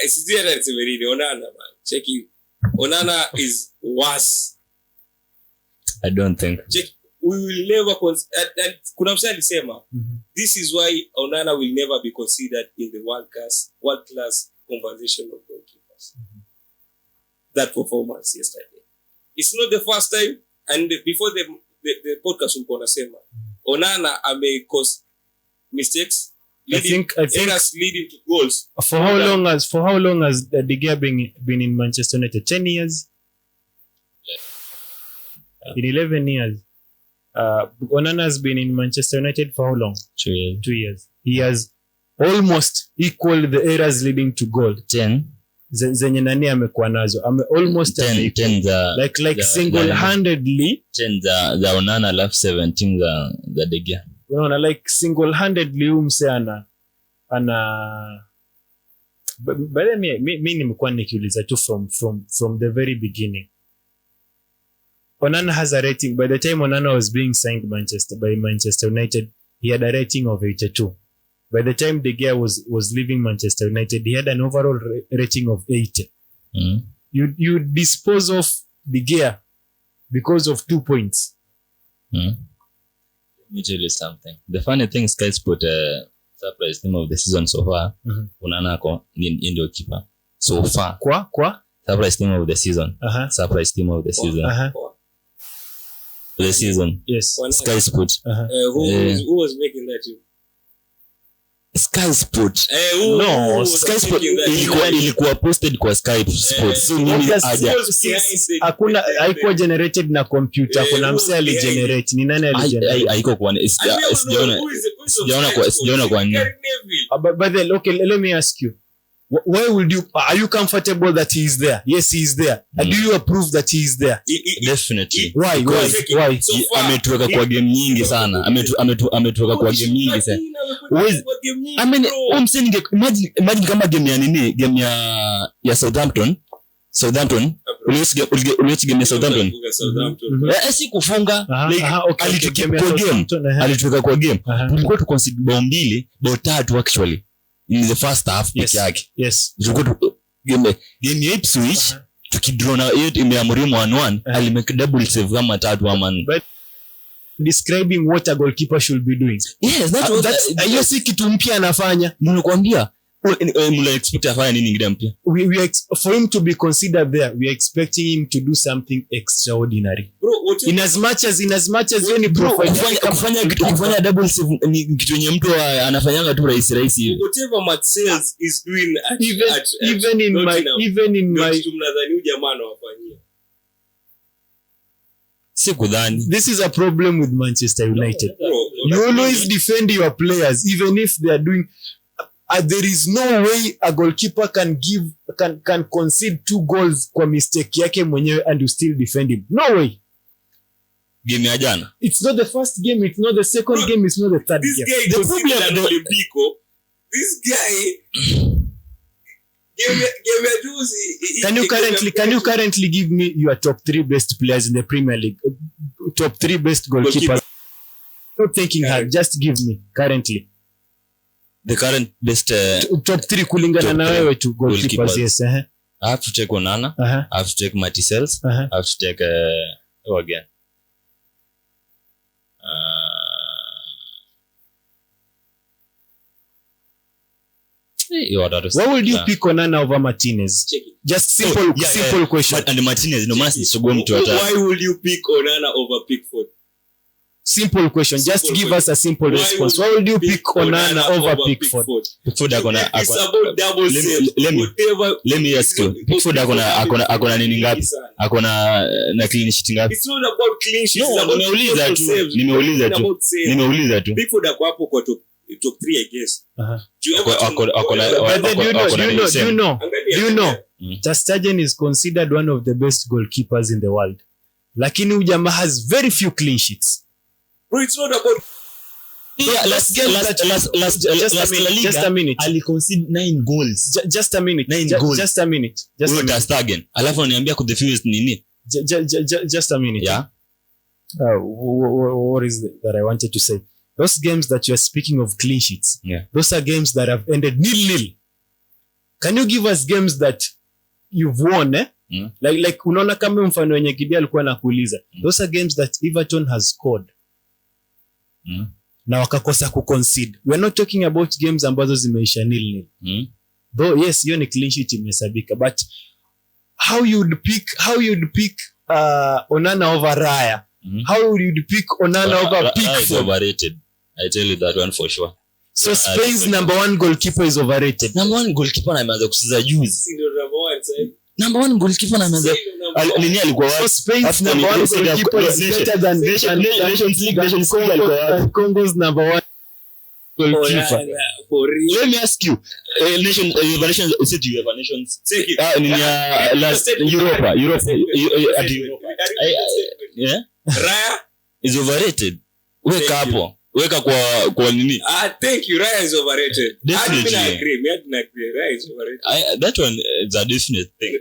It's very Onana, man. Check it. Onana is worse. I don't think. Check. We will never kuna msali alisema this is why Onana will never be considered in the world class conversation of goalkeepers. That performance yesterday, it's not the first time, and before the podcast ulikuwa unasema Onana cause mistakes leading to goals. For how long has De Gea been in Manchester United? 10 years? In 11 years. Onana has been in Manchester United for how long? 2 years. 2 years. He has almost equaled the errors leading to goal. 10. Zenye nani amekuwa nazo. Almost 10 like single-handedly. 10 za Onana alafu 17 za De Gea. Unaona like single-handedly umse ana but mimi nimekuwa nikiuliza tu from the very beginning. Onana has a rating. By the time Onana was being signed by Manchester United, he had a rating of 82. By the time De Gea was leaving Manchester United, he had an overall rating of 80. You dispose of De Gea because of 2 points. Let me tell you something. The funny thing, Sky Sport surprise team of the season so far. Onana ko ndio keeper. So far. Kwa? Surprise team of the season. Surprise team of the season. The season. Yes. Sky Sport. Who was making that team? Sky Sport. No, Sky Sport ilikuwa posted kwa Sky Sport. So mimi hakuna haikuwa generated na computer. Kuna mse aligenerate. Ni nani aligenerate? Haiko kwa sijaona kwa nini. But then, okay, let me ask you. Why would you, are you comfortable that he is there? Yes, he is there. Do you approve that he is there? Definitely. Why? Ametuweka kwa game nyingi sana. Ametuweka kwa game nyingi sana. Imagine kama game ya nini? Game ya Southampton. Uliwezi game ya Southampton. Si kufunga. Alituweka kwa game. Tulikuwa tu concede bao 2, bao 3 actually. In the first half peke yake. Yes. Game ya Ipswich tukidraw na hiyo imeamuriwa 1-1 alimake double save kama 3 ama. But describing what a goalkeeper should be doing. Yes, that's hiyo si kitu mpya anafanya. Ninakwambia mula expect afanye nini ngida mpya? For him to be considered there, we are expecting him to do something extraordinary. Bro, in as much as any profile kufanya double save ni kitu yenye mtu anafanyanga tu rahisi hivi. Whatever Matt Sales is doing even in my tumnadhani jamaa anawafanyia. Sikudhani. This is a problem with Manchester United. You always defend your players even if they are doing there is no way a goalkeeper can concede 2 goals kwa mistake yake mwenyewe and you still defend him. No way. Game ya jana. It's not the first game, it's not the second game, it's not the third game. The problem Olympico. This guy Can you currently give me your top 3 best players in the Premier League? Top 3 best goalkeepers. Not thinking hard, just give me currently. The current best top 3 kulingana na wewe tu goalkeepers. Yes, I have to take Onana. I have to take Matt Sales. I have to take again. Why would you pick Onana over Martinez? Just simple question. And Martinez no matter sichagua mtu hata. Why would you pick Onana over Pickford? Simple question. Just give us a simple response. Why would you pick Onana over Pickford? Pickford akona it's about double save. Let me ask you. Pickford akona nini ngapi? Akona na clean sheet ngapi? It's not about clean sheet. No, nimeuliza tu. Pickford ako hapo kwa top 3 I guess. Do you know? Ter Stegen is considered one of the best goalkeepers in the world. Lakini Ujama has very few clean sheets. Bro, it's not about just a minute. Ali concede 9 goals. Just a minute. Ter Stegen. Alafu ananiambia ku defuse nini? Just a minute. Yeah. What is that I wanted to say? Those games that you are speaking of clean sheets. Yeah. Those are games that have ended 0-0. Can you give us games that you've won, Like unaona kama mfano wenye Kidia alikuwa anakuuliza. Those are games that Everton has scored. Na wakakosa kuconcede. We are not talking about games ambazo zimeisha 0-0. Though yes, hiyo ni clean sheet imesabika, but how you'd pick Onana over Raya? How would you pick Onana over Pickford? Is overrated. I tell you that one for sure. So Spain's number 1 goalkeeper is overrated. Number 1 goalkeeper ameanza kucheza juzi. Number 1 goalkeeper ameanza nini alikuwa wapi? So Spain's number 1 goalkeeper is better than Nations League alikuwa wapi? Congo's number 1 goalkeeper. For real. Let me ask you. Nations said you have a nations. Take it. Last Europa. Yeah. Raya is overrated. Weka kwa nini? Thank you. Raya is overrated. Definitely. I agree. Raya is overrated. That one is a definite thing.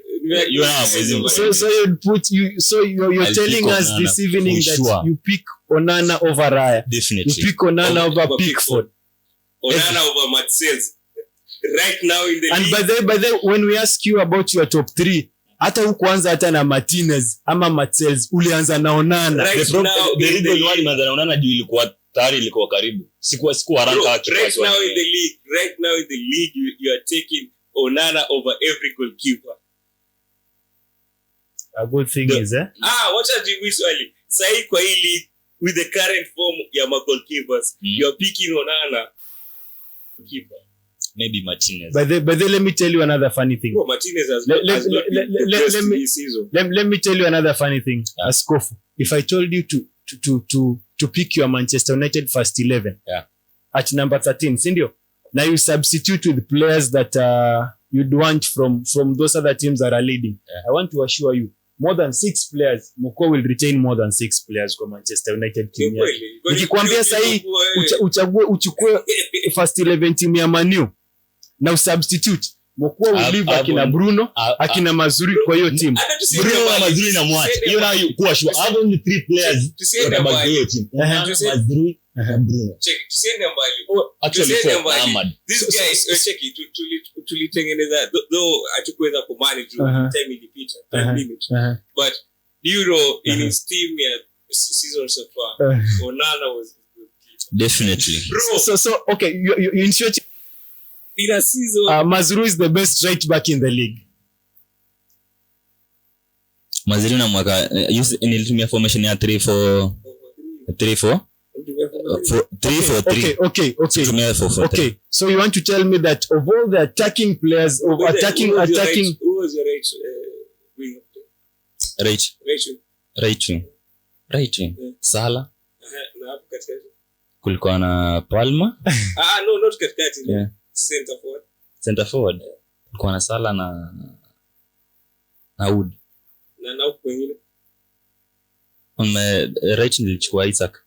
You are amazing. So you'd put you're telling us Onana this evening that you pick Onana over Raya. Definitely. You pick Onana over Pickford. Onana over Marcels. Right now in the and league. by the when we ask you about your top 3, hata hukuanza hata na Martinez ama Marcels, ulianza na Onana. Right now the in the reason why league. nimeanza Onana juu ilikuwa tayari ilikuwa karibu. Sikuwa haraka Right now in the league, you are taking Onana over every goalkeeper. A good thing is Wacha jibu swali. Sahi kwa hii league with the current form ya goalkeepers, you are picking Onana keeper. maybe Martinez. By the let me tell you another funny thing. Bro, Martinez has not been this season. Let me tell you another funny thing. Askofu, if I told you to pick your Manchester United first 11 at number 13, sindio? Now you substitute with players that you'd want from those other teams that are leading. I want to assure you, more than 6 players, Moko will retain more than 6 players for Manchester United team. Nikikwambia sahi uchukue first 11 team ya Manu na usubstitute, Moko will leave akina Bruno, akina Mazuri kwa hiyo team. Bruno na Mazuri na Mwati. Hiyo nayo kuwa sure. I have only 3 players kwa hiyo team. Mazuri na Bruno. Check, tusiende mbali. Actually for Ahmad. This guy is check tulitengeneza though hatukuweza kumanage time ilipita, time limit. But you know in his team season so far, Onana was definitely. So okay, you in short, in a season Mazuru is the best right back in the league. Mazuri na mwaka nilitumia formation ya 3-4 Okay. So you want to tell me that of all the attacking players, who was your winger? Right. Sala. Kulikuwa na Palma. No, not katikati. Yeah. Center forward. Kulikuwa na Sala na Wood. Na huko wengine. Right nilichukua Isaac.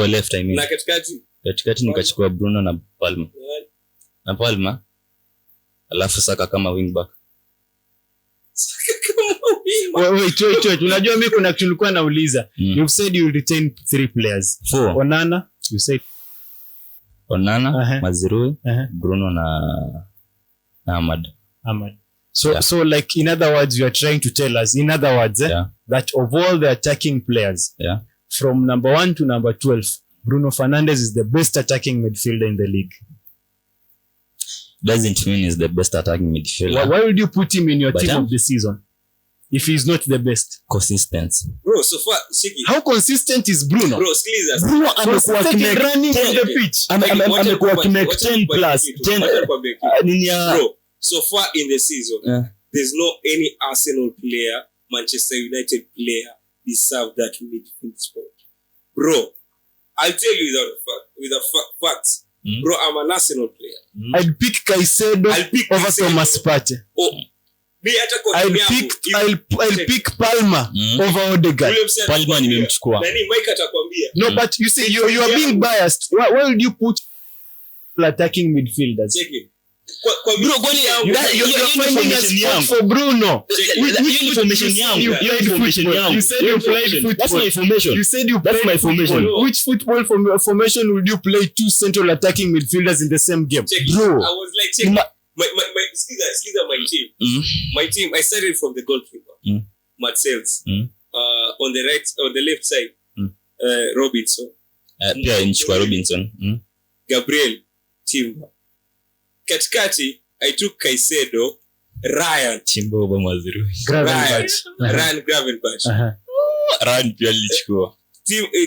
Left I mean. Na katikati nikachukua Bruno na Palma. Alafu Saka kama wing back. Wait. Unajua mimi kuna kitu nilikuwa nauliza. You said you will retain 3 players. 4. Onana, you said Onana, Mazrui, Bruno na Ahmad. So like in other words, you are trying to tell us that of all the attacking players, from number 1 to number 12, Bruno Fernandes is the best attacking midfielder in the league. Doesn't mean he's the best attacking midfielder. Why would you put him in your team of the season if he's not the best? Consistency. Bro, so far, Shiki. How consistent is Bruno? Bro, skiliza. Bruno amekuwa running on the pitch. Amekuwa kimake 10 plus 10. Bro, so far in the season, there's no any Arsenal player, Manchester United player deserve that midfield spot. Bro, I'll tell you with facts. Bro, I'm an Arsenal player. I'll pick Caicedo over Thomas Partey. I'll pick Palma over Odegaard. Palma nimemchukua. Nani Mike atakwambia? No, but you see, you are being biased. Why would you put attacking midfielders? Check it. Bro, you're finding a spot for Bruno. You said you played football. That's my information. You said you played my formation. Which football formation would you play 2 central attacking midfielders in the same game? Bro. I was like, check my team. My team, I started from the goalkeeper. Marcels. On the left side, Robinson. Pia nchukua Robinson. Gabriel Timber. Katikati, I took Caicedo, Ryan Timbo Mazrui. Ryan Gravenberch. Ryan pia nilichukua.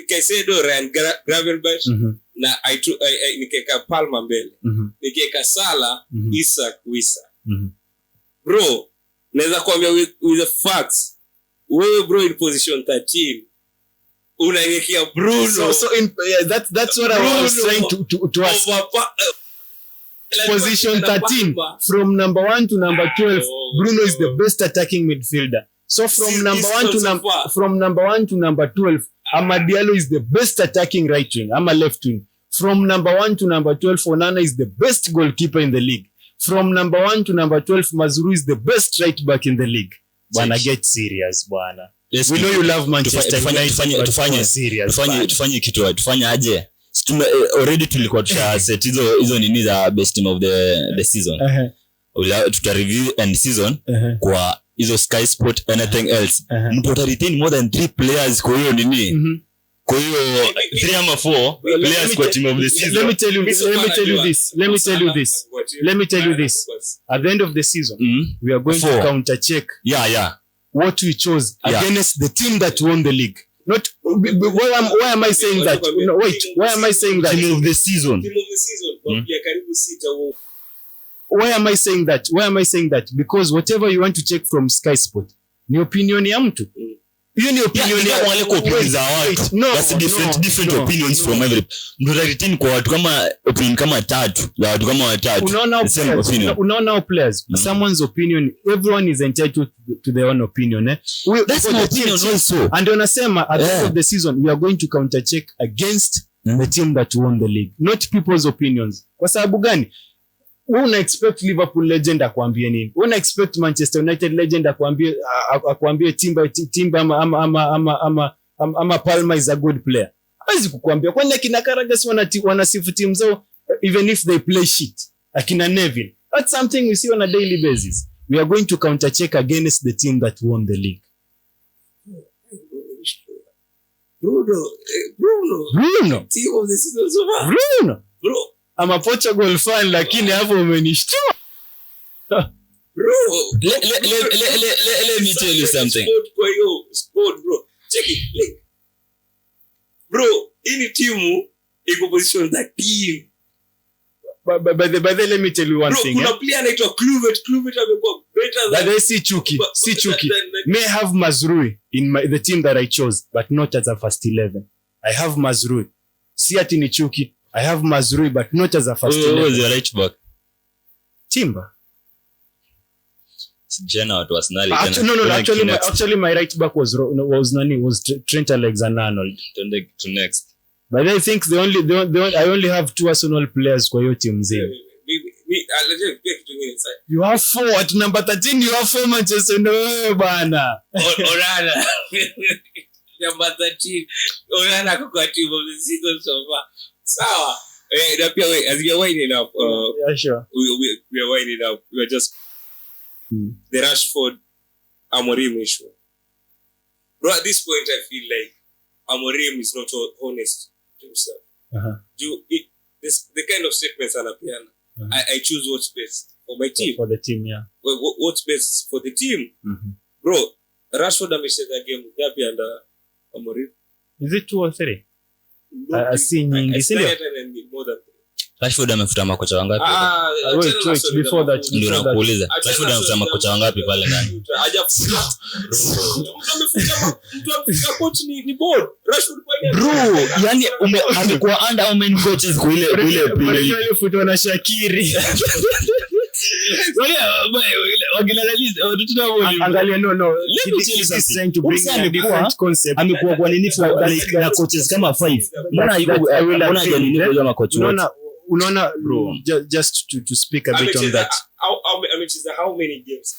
Caicedo, Ryan Gravenberch. Na nikeka Palma mbele. Nikeka Sala, Isaac Wisa. Bro, naweza kuambia with the facts. Wewe bro in position 13. Unaingia Bruno. So that's what I was trying to ask. Position 13 from number 1 to number 12, Bruno is the best attacking midfielder. So from number 1 to number 12, Amad Diallo is the best attacking right wing, left wing. From number 1 to number 12, Onana is the best goalkeeper in the league. From number 1 to number 12, Mazuru is the best right back in the league. Bwana, get serious bwana. we know you love Manchester United. Tufanye kitu tufanye aje already tulikuwa tusha set hizo nini za best team of the season. Tuta review end season kwa hizo Sky Sport anything else. Mtu ata retain more than 3 players kwa hiyo nini. Kwa hiyo 3 ama 4 players kwa team of the season. Let me tell you this. At the end of the season, we are going to counter check. What we chose against the team that won the league. Not why am I saying that? No, wait. Why am I saying that? Team of the season. Why am I saying that? Because whatever you want to check from Sky Sport, ni opinion ya mtu. Hiyo ni opinion ya wale kwa opinion za watu. That's different opinions from every. Ndio retain kwa watu kama opinion kama 3 za watu kama watatu. Unaona players. Someone's opinion, everyone is entitled to their own opinion. That's my opinion also. And unasema at the end of the season we are going to counter check against the team that won the league, not people's opinions. Kwa sababu gani? Una expect Liverpool legend akwambie nini? Una expect Manchester United legend akwambie Timba ama Palmer is a good player? Hawezi kukuambia. Kwani akina Carragher wanasifu team zao even if they play shit. Akina Neville. That's something we see on a daily basis. We are going to counter check against the team that won the league. Bruno. Team of the season so far. Bro. I'm a Portugal fan, lakini hapo umenishtua. Bro, let me tell you something. Sport, bro. Check it. Like, bro, any team iko position that team. But let me tell you one thing. Kuna player anaitwa Kluivert amekuwa better than. That is Chuki. May have Mazrui in the team that I chose, but not as a first 11. I have Mazrui. Si ati ni Chuki. I have Mazrui, but not as a first 11. Who was your right back? Timber. Jenna was Nali. Actually, my right back was Trent Alexander-Arnold. To next. But I think I only have 2 Arsenal players kwa hiyo team zile. You have 4 at number 13. You have 4 Manchester United bana. Orana. Number 13. Orana kwa team of the season so far. Sawa. Na pia as we are winding up. Yeah, sure. We are winding up. We are just the Rashford Amorim issue. Bro, at this point I feel like Amorim is not honest to himself. The kind of statements anapeana. I choose what's best for my team. For the team, yeah. What's best for the team? Bro, Rashford amecheza game ngapi under Amorim? Is it 2 or 3? Si nyingi, si ndio? Rashford amefuta makocha wangapi? Wait, before that. Ndio nakuuliza. Rashford amefuta makocha wangapi pale ndani? Hajafuta. Mtu amefuta coach ni board. Rashford bro, yani amekuwa under how many coaches kwa ile ile futa na Shakiri. Angalia no. He's trying to bring a different concept. Amekuwa kwa nini na coaches kama 5? Mbona hajanini coach wote? Unaona bro, just to speak a bit on that. How many games?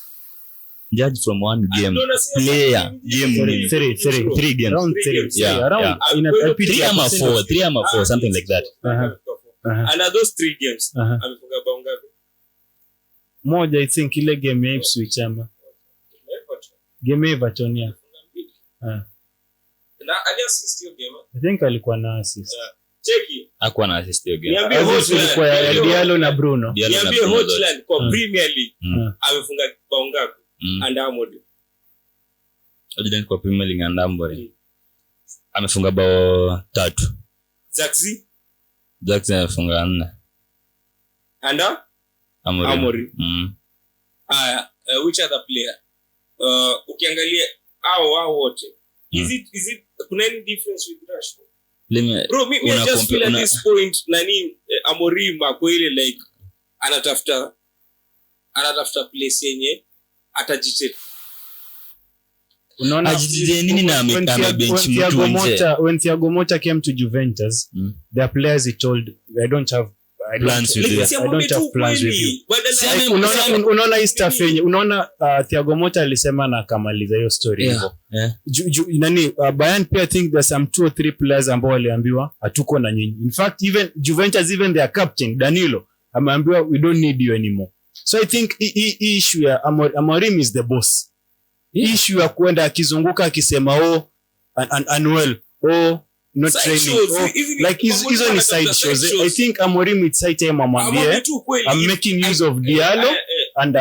Judge from one game. Player game 3 games. Around 3. Yeah. Around in a 3 or 4 something like that. And are those 3 games amefunga bao ngapi? Moja I think ile game ya Ipswich ama. Game Everton ya. Na assist hiyo game. I think alikuwa na assist. Cheki. Hakuwa na assist hiyo game. Ilikuwa ya Diallo na Bruno. Niambie Hotland kwa Premier League amefunga bao ngapi? And Amorim. Hotland kwa Premier League and Amorim. Amefunga bao 3. Jackson amefunga 4. And Amorim. Which other player? Ukiangalia hao wote. Is it kuna any difference with Rashford? Bro, me just feel at this point nani Amorim kwa ile like anatafuta place yenye atajite. Unaona nini na bench mtu nje. When Thiago Motta came to Juventus, their players he told I plans with you. I don't have plans with you. Unaona hii stuff yenye unaona Thiago Motta alisema na akamaliza hiyo story hivyo. Nani Bayern pia, I think there's some 2 or 3 players ambao waliambiwa hatuko na nyinyi. In fact even Juventus, even their captain Danilo ameambiwa we don't need you anymore. So I think issue ya Amorim is the boss. Issue ya kwenda akizunguka akisema unwell, not side training, like hizo ni side shows. I think Amorim it's high time amwambie I'm making use of Diallo and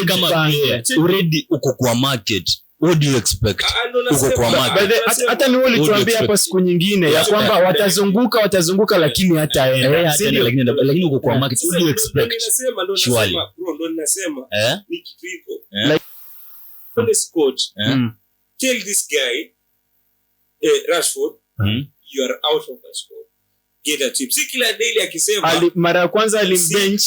kama already uko kwa market. What do you expect? Uko kwa market. Hata ni wale tuambie hapa siku nyingine ya kwamba watazunguka lakini hataenda. Lakini uko kwa market. What do you expect? Surely. Ndo ninasema ni kitu hiko. Like this coach tell this guy Rashford you are out of the squad. Get a tip. Si kila daily akisema mara ya kwanza alimbench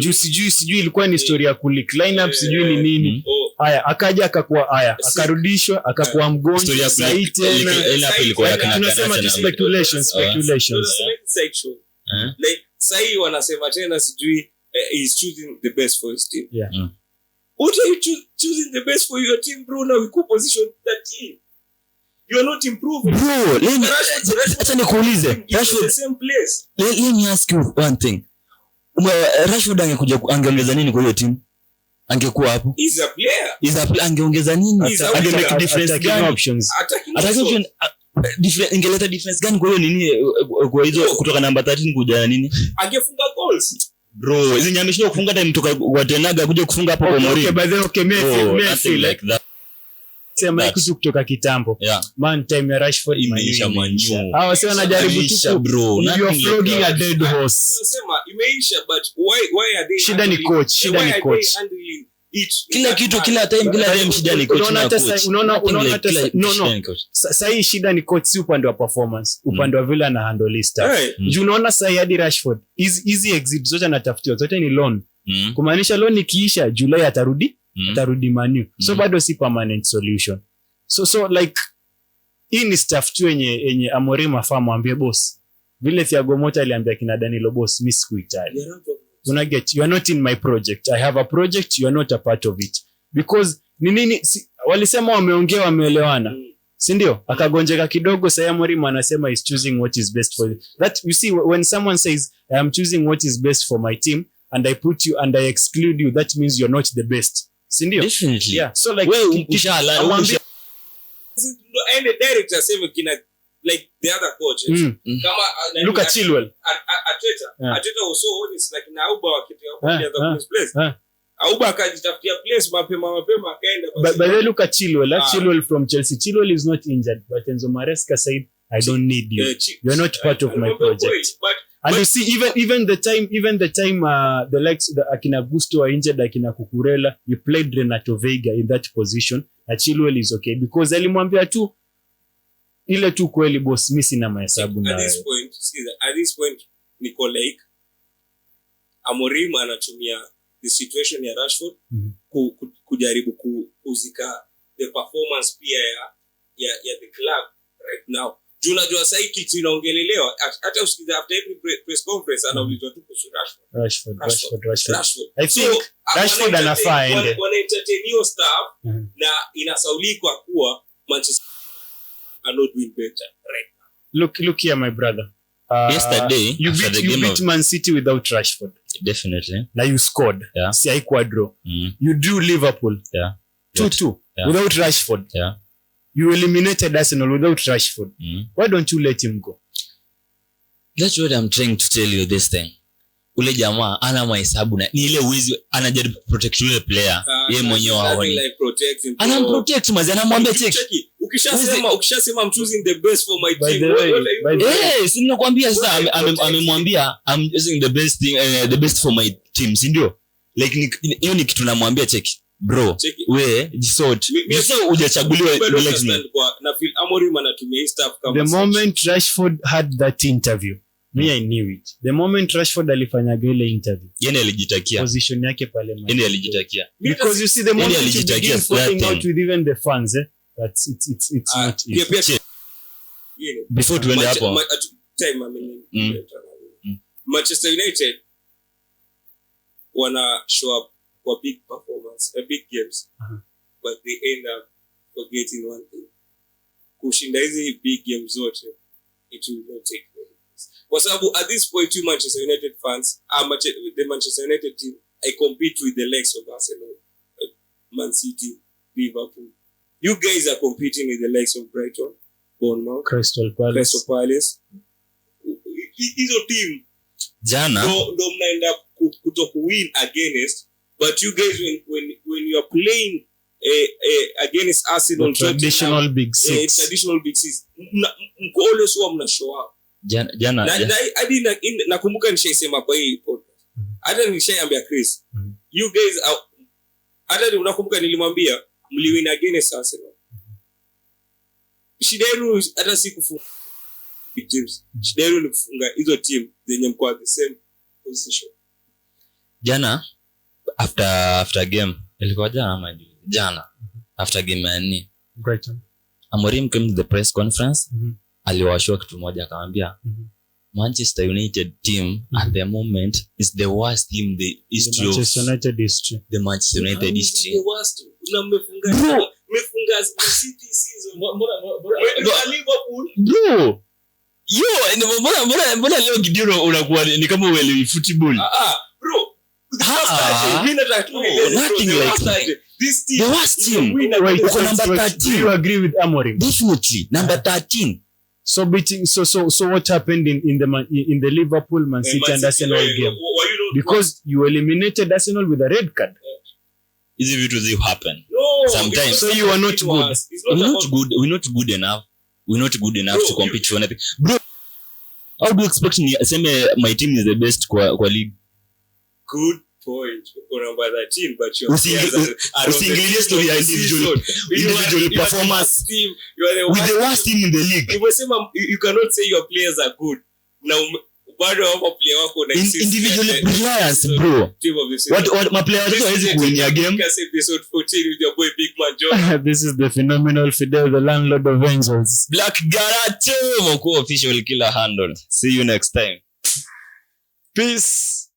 juu sijui ilikuwa ni story ya kulik lineup sijui ni nini. Haya akaja akakuwa akarudishwa akakuwa mgonjwa sahi tena tunasema speculations like sahi wanasema tena sijui he's choosing the best for his team. What are you choosing the best for your team, bro? Now we could position 13. You are not improving, bro. Acha nikuulize Rashford the same place. Let me ask you one thing. Rashford angeongeza nini kwa hiyo team? Angekuwa hapo. He's a player. Angeongeza nini? Angemake difference gani? Options. Ingeleta difference gani kwa hiyo nini kwa hizo kutoka namba 13 kuja nini? Angefunga goals. Bro, hizo nyameshinda kufunga hata mtoka Watenaga kuja kufunga hapo kwa Mourinho. Okay, but then Messi like that. Sema kitu kutoka kitambo. Man time ya Rashford imeisha manyu. Hao sio wanajaribu tu bro. You are flogging a dead horse. Nasema imeisha, but why are they? Shida ni coach. Kila kitu kila time shida ni coach na coach. Unaona sasa hii shida ni coach, si upande wa performance, upande wa vile ana handle stuff. Juu unaona sasa hadi Rashford easy exit zote anatafutiwa, zote ni loan. Kumaanisha loan ikiisha July atarudi Man U. So bado si permanent solution. So like hii ni stuff tu yenye Amorim afaa mwambie boss. Vile Thiago Motta aliambia kina Danilo boss, mimi sikuhitaji. You are not in my project. I have a project, you are not a part of it. Because nini walisema wameongea wameelewana. Si ndio? Akagonjeka kidogo, sasa Amorim anasema he's choosing what is best for you. That you see when someone says I am choosing what is best for my team and I put you and I exclude you, that means you're not the best. Sindio? Definitely. Yeah. So like and the director same kina like the other coaches. Kama look at Chilwell. Teta was so honest like na Auba wakitoa kwa the place. Auba akajitafutia place mapema akaenda. But they look at Chilwell. Chilwell from Chelsea. Chilwell is not injured, but Enzo Maresca said I don't need you. You're not part of my project. And you see, even the time the likes the Akina Gusto are injured, Akina Cucurella, you played Renato Veiga in that position. Chilwell is okay because alimwambia tu ile tu kweli boss, mimi sina mahesabu na. At this point niko like Amorim anatumia the situation ya Rashford kujaribu kuzika the performance pia ya the club right now. Unajua sasa kitu inaongelelewa hata usikiza after every press conference anaulizwa tu kuhusu Rashford. I think Rashford anafaa ende. Wana entertain your staff na inasaulikwa kuwa Manchester are not doing better right now. Look here my brother. Yesterday you beat Man City without Rashford. Definitely. Now you scored. Si haikuwa draw. You drew Liverpool. 2-2 without Rashford. You eliminated Arsenal without Rashford. Why don't you let him go? That's what I'm trying to tell you this thing. Ule jamaa ana mahesabu na ni ile uwizi anajaribu protect yule player. Yeye mwenyewe haoni. Ana protect mazi anamwambia check. Ukishasema I'm choosing the best for my team. Si ninakwambia sasa amemwambia I'm choosing the best for my team, si ndio? Like hiyo ni kitu namwambia check. Bro, we jisort. Sasa hujachaguliwa election. Na feel Amorim anatumia stuff kama the moment Rashford had that interview, me I knew it. The moment Rashford alifanya ile interview, yeye alijitakia position yake pale man. Yeye alijitakia. Because you see the moment alijitakia fighting out with even the fans, that's it's not easy. Before tuende hapo. Time Manchester United wana show up for big performance, big games, but they end up forgetting one thing. Kushinda hizi big games zote, it will not take place. Kwa sababu at this point, you Manchester United fans, the Manchester United team, I compete with the likes of Arsenal, Man City, Liverpool. You guys are competing with the likes of Brighton, Bournemouth, Crystal Palace. Hizo team jana ndo mnaenda kutokuwin against, but you guys when you are playing against Arsenal, traditional big six, mko always huwa mna show up. Jana hadi nakumbuka nishaisema kwa hii podcast, hata nishaiambia Chris, you guys are, hata unakumbuka nilimwambia mliwin against Arsenal. Shida yenu hata si kufunga big teams, shida yenu ni kufunga hizo team zenye mko at the same position. Jana after game ilikuwa jana after game ni Brighton, Amorim came to the press conference, aliwashwa kitu moja akamwambia Manchester United team at the moment is the worst team in the history of Manchester United history. The Manchester United history. The worst. Mmefunga City season. Liverpool. Bro. Mbona leo Gideon unakuwa ni kama uelewi football? Bro. Nothing like that. This team. The worst team. Right, Number 13. You agree with Amorim? Definitely. Number 13. So what happened in the Liverpool Man City and Arsenal game? Because you eliminated Arsenal with a red card. Easy vitu zi happen. No, sometimes. So you are not good. We're not good enough. We're not good enough to compete for anything. Bro, how do you expect me aseme my team is the best kwa league? Good point. Uko number 13 but you are story ya individual performance. You are with the worst team in the league. You cannot say your players are good. Now bado hapo player wako na individual brilliance, bro. What my player hawezi kuwin game. Episode 14 with your boy Big Man John. This is the phenomenal Fidel, the landlord of angels. Black Garage, Moko official killer handle. See you next time. Peace.